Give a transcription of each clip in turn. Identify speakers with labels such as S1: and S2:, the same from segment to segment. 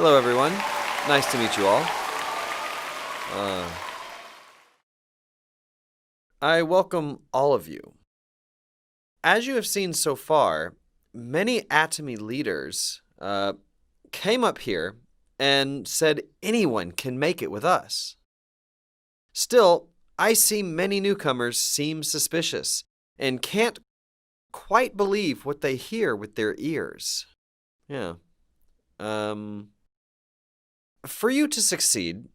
S1: Hello, everyone. Nice to meet you all. I welcome all of you. As you have seen so far, many Atomy leaders came up here and said anyone can make it with us. Still, I see many newcomers seem suspicious and can't quite believe what they hear with their ears. Yeah. For you to succeed,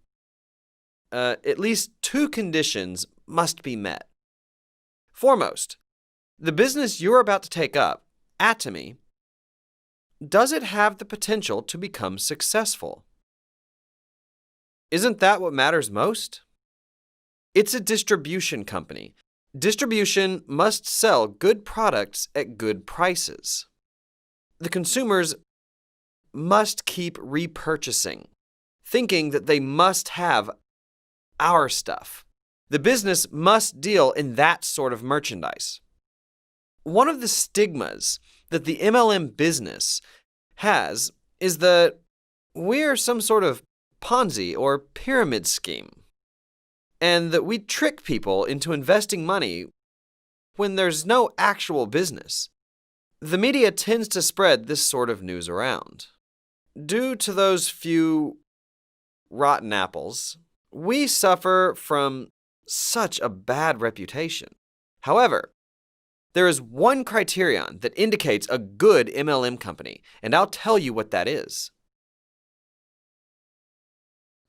S1: at least two conditions must be met. Foremost, the business you're about to take up, Atomy, does it have the potential to become successful? Isn't that what matters most? It's a distribution company. Distribution must sell good products at good prices. The consumers must keep repurchasing, thinking that they must have our stuff. The business must deal in that sort of merchandise. One of the stigmas that the MLM business has is that we're some sort of Ponzi or pyramid scheme, and that we trick people into investing money when there's no actual business. The media tends to spread this sort of news around. Due to those few rotten apples, we suffer from such a bad reputation. However, there is one criterion that indicates a good MLM company, and I'll tell you what that is.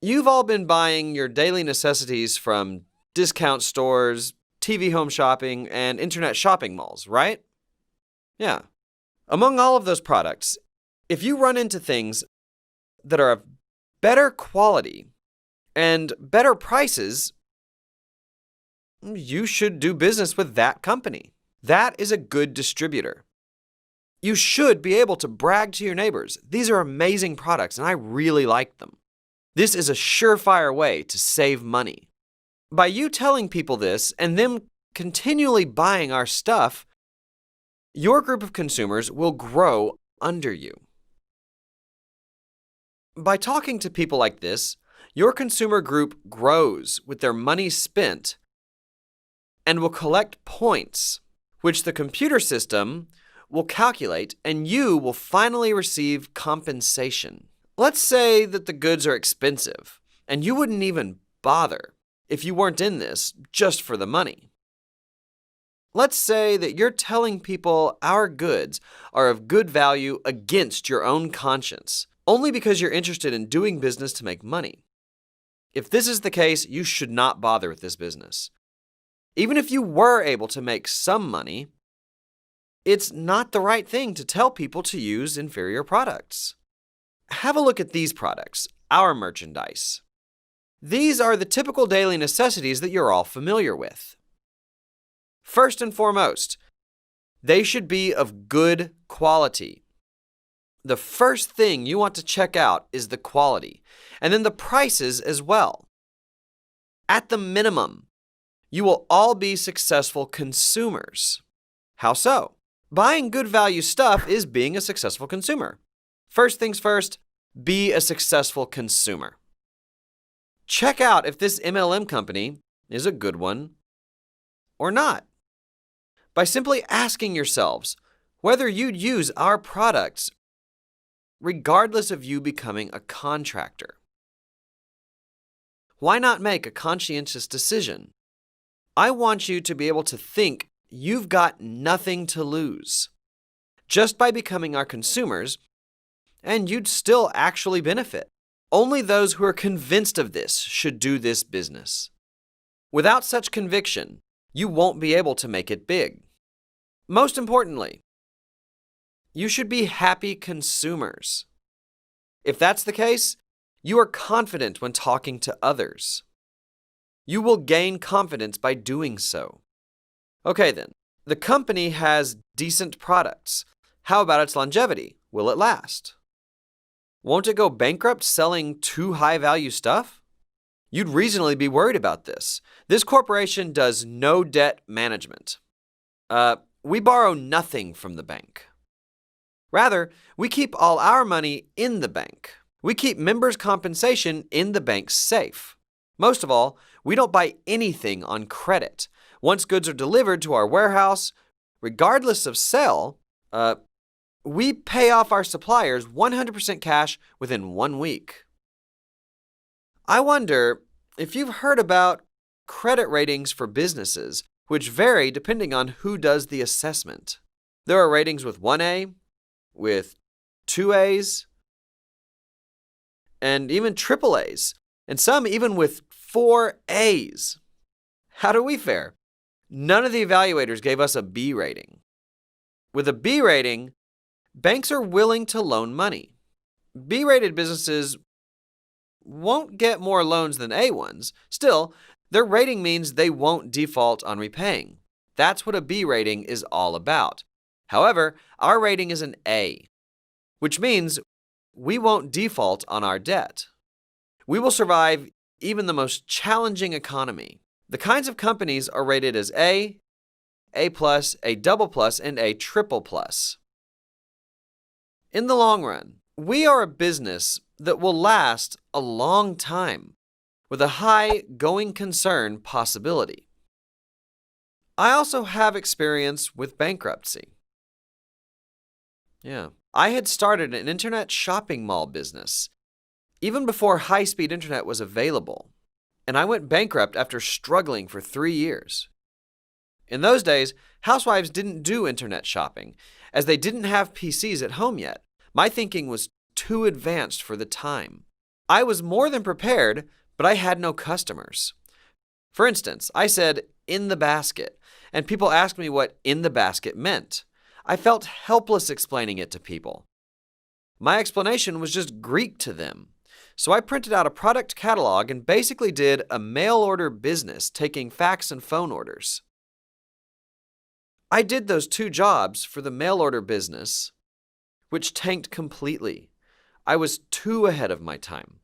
S1: You've all been buying your daily necessities from discount stores, TV home shopping, and internet shopping malls, right? Yeah. Among all of those products, if you run into things that are of better quality and better prices, you should do business with that company. That is a good distributor. You should be able to brag to your neighbors, these are amazing products and I really like them. This is a surefire way to save money. By you telling people this and them continually buying our stuff, your group of consumers will grow under you. By talking to people like this, your consumer group grows with their money spent and will collect points, which the computer system will calculate, and you will finally receive compensation. Let's say that the goods are expensive, and you wouldn't even bother if you weren't in this just for the money. Let's say that you're telling people our goods are of good value against your own conscience, only because you're interested in doing business to make money. If this is the case, you should not bother with this business. Even if you were able to make some money, it's not the right thing to tell people to use inferior products. Have a look at these products, our merchandise. These are the typical daily necessities that you're all familiar with. First and foremost, they should be of good quality. The first thing you want to check out is the quality, and then the prices as well. At the minimum, you will all be successful consumers. How so? Buying good value stuff is being a successful consumer. First things first, be a successful consumer. Check out if this MLM company is a good one or not by simply asking yourselves whether you'd use our products regardless of you becoming a contractor. Why not make a conscientious decision? I want you to be able to think you've got nothing to lose just by becoming our consumers, and you'd still actually benefit. Only those who are convinced of this should do this business. Without such conviction, you won't be able to make it big. Most importantly, you should be happy consumers. If that's the case, you are confident when talking to others. You will gain confidence by doing so. Okay then, the company has decent products. How about its longevity? Will it last? Won't it go bankrupt selling too high-value stuff? You'd reasonably be worried about this. This corporation does no debt management. We borrow nothing from the bank. Rather, we keep all our money in the bank, We keep members' compensation in the bank's safe. Most of all, we don't buy anything on credit. Once goods are delivered to our warehouse, regardless of sale, we pay off our suppliers 100% cash within 1 week. I wonder if you've heard about credit ratings for businesses, which vary depending on who does the assessment. There are ratings with 1A, with 2As, and even triple A's, and some even with 4 A's. How do we fare? None of the evaluators gave us a B rating. With a B rating, banks are willing to loan money. B-rated businesses won't get more loans than A ones. Still, their rating means they won't default on repaying. That's what a B rating is all about. However, our rating is an A, which means we won't default on our debt. We will survive even the most challenging economy. The kinds of companies are rated as A+, A+, A++, and A triple+. In the long run, we are a business that will last a long time with a high going concern possibility. I also have experience with bankruptcy. I had started an internet shopping mall business even before high-speed internet was available, and I went bankrupt after struggling for 3 years. In those days, housewives didn't do internet shopping, as they didn't have PCs at home yet. My thinking was too advanced for the time. I was more than prepared, but I had no customers. For instance, I said, "in the basket," and people asked me what "in the basket" meant. I felt helpless explaining it to people. My explanation was just Greek to them. So I printed out a product catalog and basically did a mail order business, taking fax and phone orders. I did those 2 jobs for the mail order business, which tanked completely. I was too ahead of my time.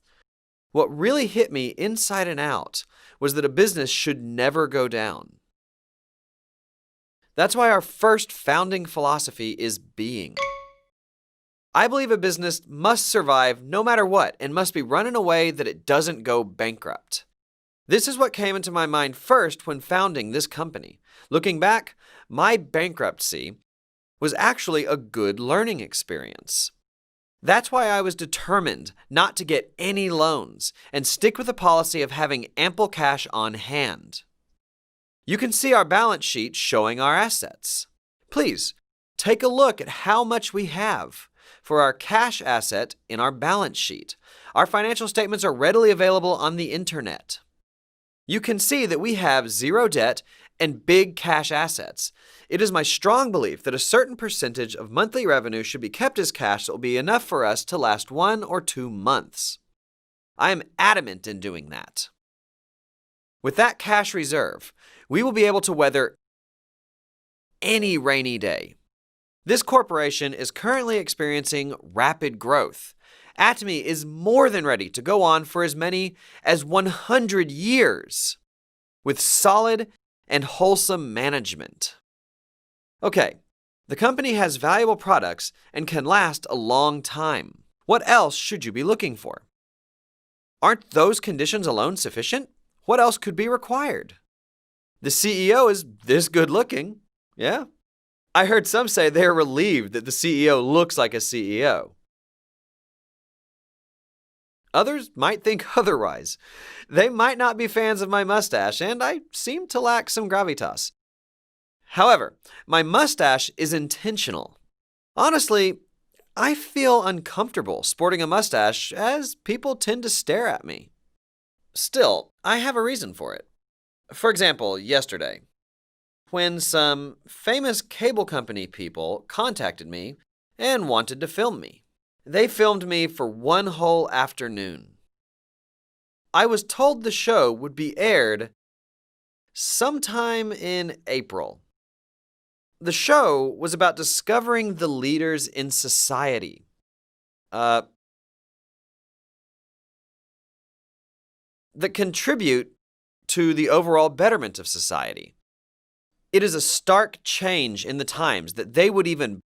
S1: What really hit me inside and out was that a business should never go down. That's why our first founding philosophy is being. I believe a business must survive no matter what and must be run in a way that it doesn't go bankrupt. This is what came into my mind first when founding this company. Looking back, my bankruptcy was actually a good learning experience. That's why I was determined not to get any loans and stick with the policy of having ample cash on hand. You can see our balance sheet showing our assets. Please, take a look at how much we have for our cash asset in our balance sheet. Our financial statements are readily available on the internet. You can see that we have 0 debt and big cash assets. It is my strong belief that a certain percentage of monthly revenue should be kept as cash that will be enough for us to last 1 or 2 months. I am adamant in doing that. With that cash reserve, we will be able to weather any rainy day. This corporation is currently experiencing rapid growth. Atomy is more than ready to go on for as many as 100 years with solid and wholesome management. Okay, the company has valuable products and can last a long time. What else should you be looking for? Aren't those conditions alone sufficient? What else could be required? The CEO is this good looking. Yeah. I heard some say they're relieved that the CEO looks like a CEO. Others might think otherwise. They might not be fans of my mustache, and I seem to lack some gravitas. However, my mustache is intentional. Honestly, I feel uncomfortable sporting a mustache as people tend to stare at me. Still, I have a reason for it. For example, yesterday, when some famous cable company people contacted me and wanted to film me. They filmed me for 1 whole afternoon. I was told the show would be aired sometime in April. The show was about discovering the leaders in society. That contribute to the overall betterment of society. It is a stark change in the times that they would even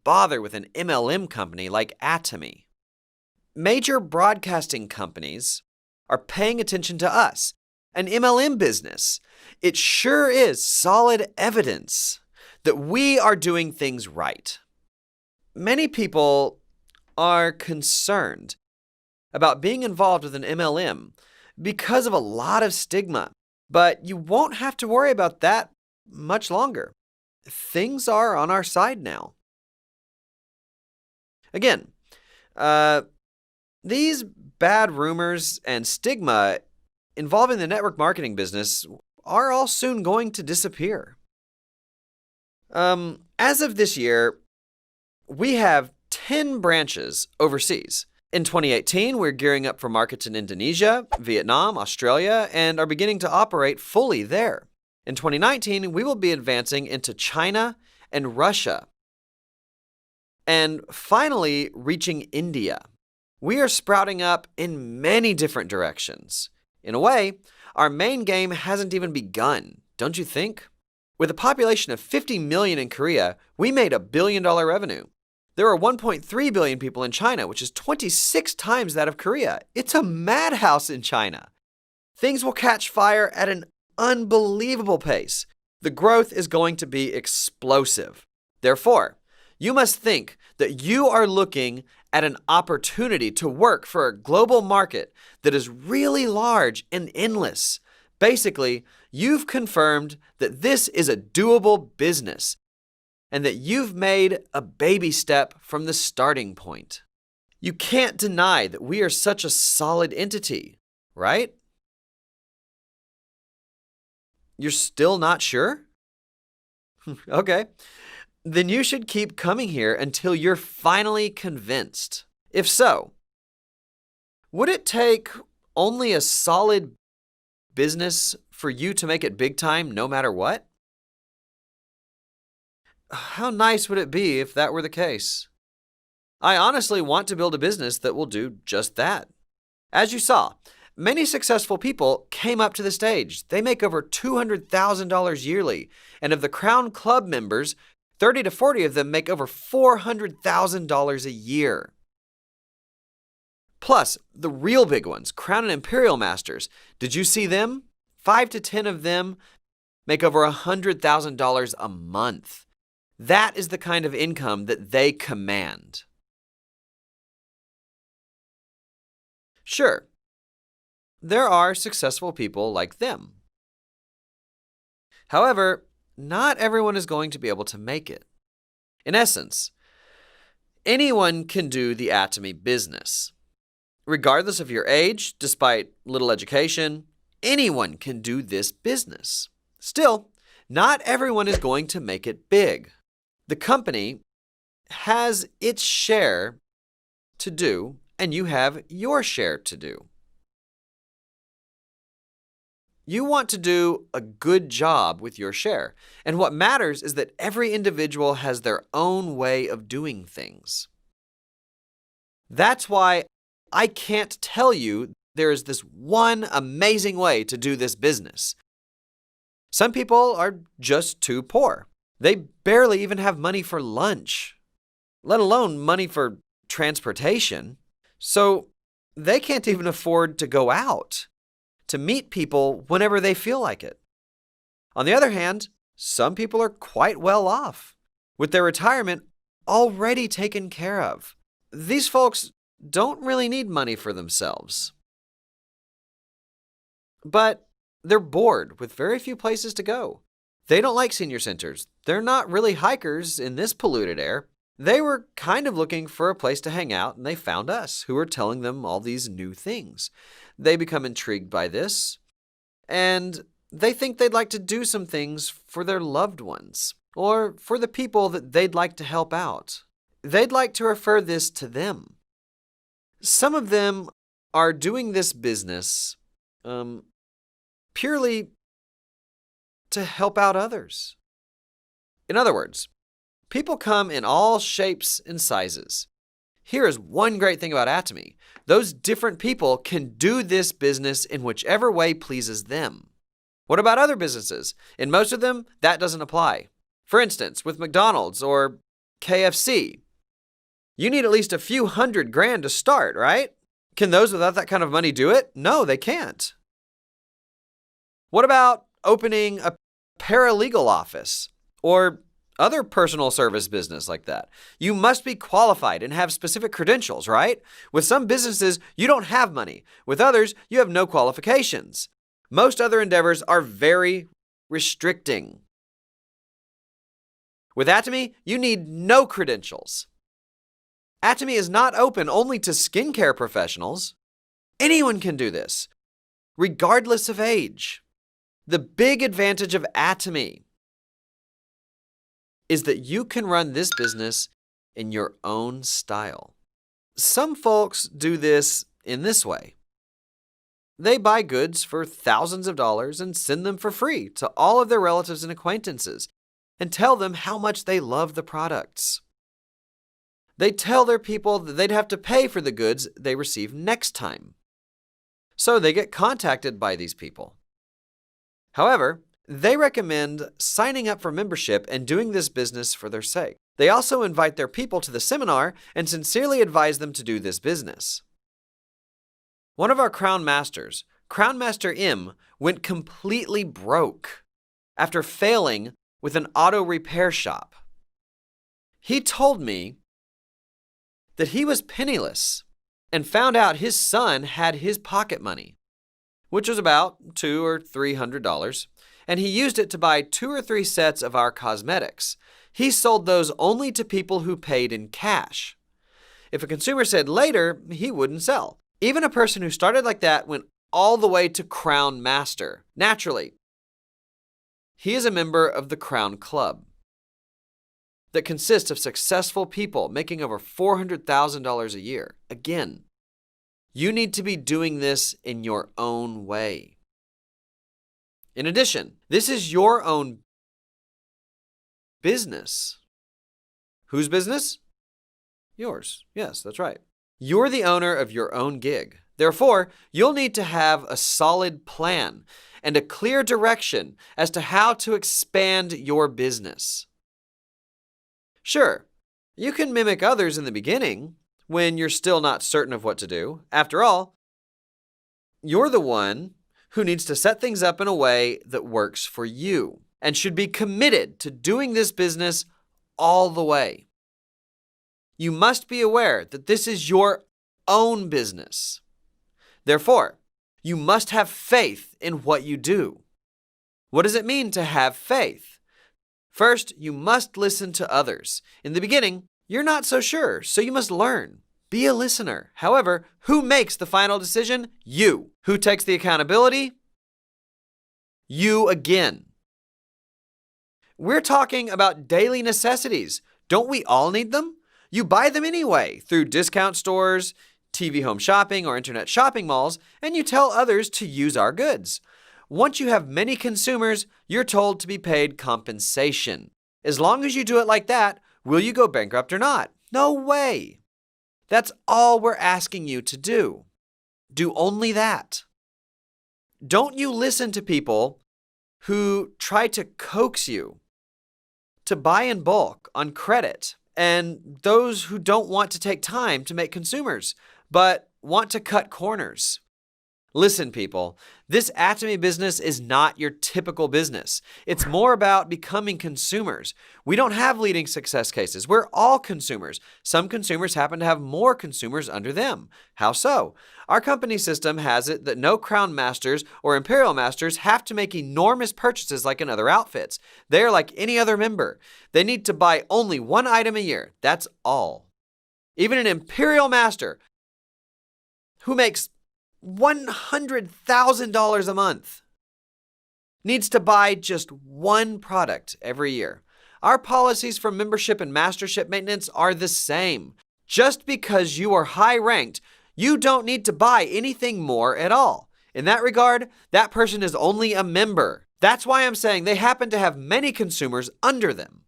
S1: bother with an MLM company like Atomy. Major broadcasting companies are paying attention to us, an MLM business. It sure is solid evidence that we are doing things right. Many people are concerned about being involved with an MLM because of a lot of stigma, but you won't have to worry about that much longer. Things are on our side now. Again, these bad rumors and stigma involving the network marketing business are all soon going to disappear. As of this year, we have 10 branches overseas. In 2018, we're gearing up for markets in Indonesia, Vietnam, Australia, and are beginning to operate fully there. In 2019, we will be advancing into China and Russia, and finally reaching India. We are sprouting up in many different directions. In a way, our main game hasn't even begun, don't you think? With a population of 50 million in Korea, we made $1 billion revenue. There are 1.3 billion people in China, which is 26 times that of Korea. It's a madhouse in China. Things will catch fire at an unbelievable pace. The growth is going to be explosive. Therefore, you must think that you are looking at an opportunity to work for a global market that is really large and endless. Basically, you've confirmed that this is a doable business and that you've made a baby step from the starting point. You can't deny that we are such a solid entity, right? You're still not sure? Okay. Then you should keep coming here until you're finally convinced. If so, would it take only a solid business for you to make it big time no matter what? How nice would it be if that were the case? I honestly want to build a business that will do just that. As you saw, many successful people came up to the stage. They make over $200,000 yearly, and of the Crown Club members, 30 to 40 of them make over $400,000 a year. Plus, the real big ones, Crown and Imperial Masters, did you see them? 5 to 10 of them make over $100,000 a month. That is the kind of income that they command. Sure, there are successful people like them. However, not everyone is going to be able to make it. In essence, anyone can do the Atomy business. Regardless of your age, despite little education, anyone can do this business. Still, not everyone is going to make it big. The company has its share to do, and you have your share to do. You want to do a good job with your share, and what matters is that every individual has their own way of doing things. That's why I can't tell you there is this one amazing way to do this business. Some people are just too poor. They barely even have money for lunch, let alone money for transportation. So they can't even afford to go out to meet people whenever they feel like it. On the other hand, some people are quite well off, with their retirement already taken care of. These folks don't really need money for themselves. But they're bored with very few places to go. They don't like senior centers. They're not really hikers in this polluted air. They were kind of looking for a place to hang out, and they found us, who were telling them all these new things. They become intrigued by this, and they think they'd like to do some things for their loved ones, or for the people that they'd like to help out. They'd like to refer this to them. Some of them are doing this business purely to help out others. In other words, people come in all shapes and sizes. Here is one great thing about Atomy. Those different people can do this business in whichever way pleases them. What about other businesses? In most of them, that doesn't apply. For instance, with McDonald's or KFC, You need at least a few $100,000 to start, right? Can those without that kind of money do it? No, they can't. What about opening a paralegal office or other personal service business like that? You must be qualified and have specific credentials, right? With some businesses, you don't have money. With others, you have no qualifications. Most other endeavors are very restricting. With Atomy, you need no credentials. Atomy is not open only to skincare professionals. Anyone can do this, regardless of age. The big advantage of Atomy is that you can run this business in your own style. Some folks do this in this way. They buy goods for thousands of dollars and send them for free to all of their relatives and acquaintances and tell them how much they love the products. They tell their people that they'd have to pay for the goods they receive next time. So they get contacted by these people. However, they recommend signing up for membership and doing this business for their sake. They also invite their people to the seminar and sincerely advise them to do this business. One of our Crown Masters, Crown Master M, went completely broke after failing with an auto repair shop. He told me that he was penniless and found out his son had his pocket money, which was about $200 or $300, and he used it to buy 2 or 3 sets of our cosmetics. He sold those only to people who paid in cash. If a consumer said later, he wouldn't sell. Even a person who started like that went all the way to Crown Master. Naturally, he is a member of the Crown Club that consists of successful people making over $400,000 a year. Again, you need to be doing this in your own way. In addition, this is your own business. Whose business? Yours. Yes, that's right. You're the owner of your own gig. Therefore, you'll need to have a solid plan and a clear direction as to how to expand your business. Sure, you can mimic others in the beginning when you're still not certain of what to do. After all, you're the one who needs to set things up in a way that works for you and should be committed to doing this business all the way. You must be aware that this is your own business. Therefore, you must have faith in what you do. What does it mean to have faith? First, you must listen to others. In the beginning, you're not so sure, so you must learn. Be a listener. However, who makes the final decision? You. Who takes the accountability? You again. We're talking about daily necessities. Don't we all need them? You buy them anyway through discount stores, TV home shopping, or internet shopping malls, and you tell others to use our goods. Once you have many consumers, you're told to be paid compensation. As long as you do it like that, will you go bankrupt or not? No way. That's all we're asking you to do. Do only that. Don't you listen to people who try to coax you to buy in bulk on credit, and those who don't want to take time to make consumers, but want to cut corners. Listen, people, this Atomy business is not your typical business. It's more about becoming consumers. We don't have leading success cases. We're all consumers. Some consumers happen to have more consumers under them. How so? Our company system has it that no Crown Masters or Imperial Masters have to make enormous purchases like in other outfits. They are like any other member. They need to buy only one item a year. That's all. Even an Imperial Master who makes $100,000 a month needs to buy just one product every year. Our policies for membership and mastership maintenance are the same. Just because you are high ranked, you don't need to buy anything more at all. In that regard, that person is only a member. That's why I'm saying they happen to have many consumers under them.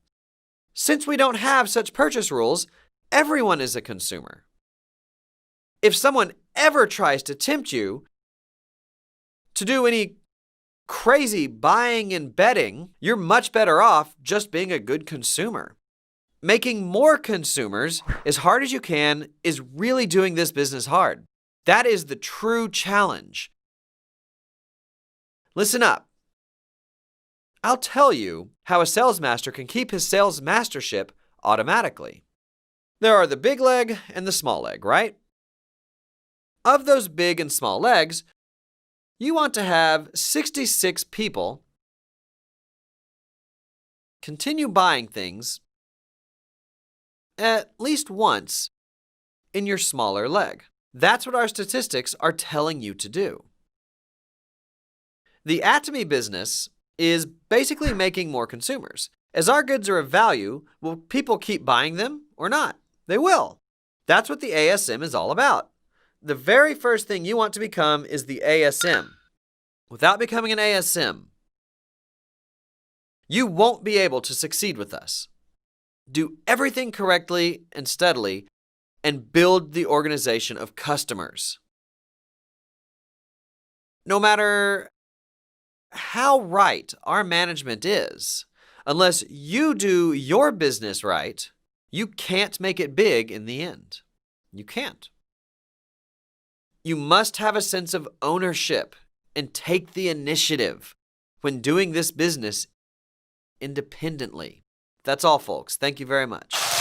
S1: Since we don't have such purchase rules, everyone is a consumer. If someone ever tries to tempt you to do any crazy buying and betting, you're much better off just being a good consumer. Making more consumers as hard as you can is really doing this business hard. That is the true challenge. Listen up. I'll tell you how a sales master can keep his sales mastership automatically. There are the big leg and the small leg, right? Of those big and small legs, you want to have 66 people continue buying things at least once in your smaller leg. That's what our statistics are telling you to do. The Atomy business is basically making more consumers. As our goods are of value, will people keep buying them or not? They will. That's what the ASM is all about. The very first thing you want to become is the ASM. Without becoming an ASM, you won't be able to succeed with us. Do everything correctly and steadily, and build the organization of customers. No matter how right our management is, unless you do your business right, you can't make it big in the end. You can't. You must have a sense of ownership and take the initiative when doing this business independently. That's all, folks. Thank you very much.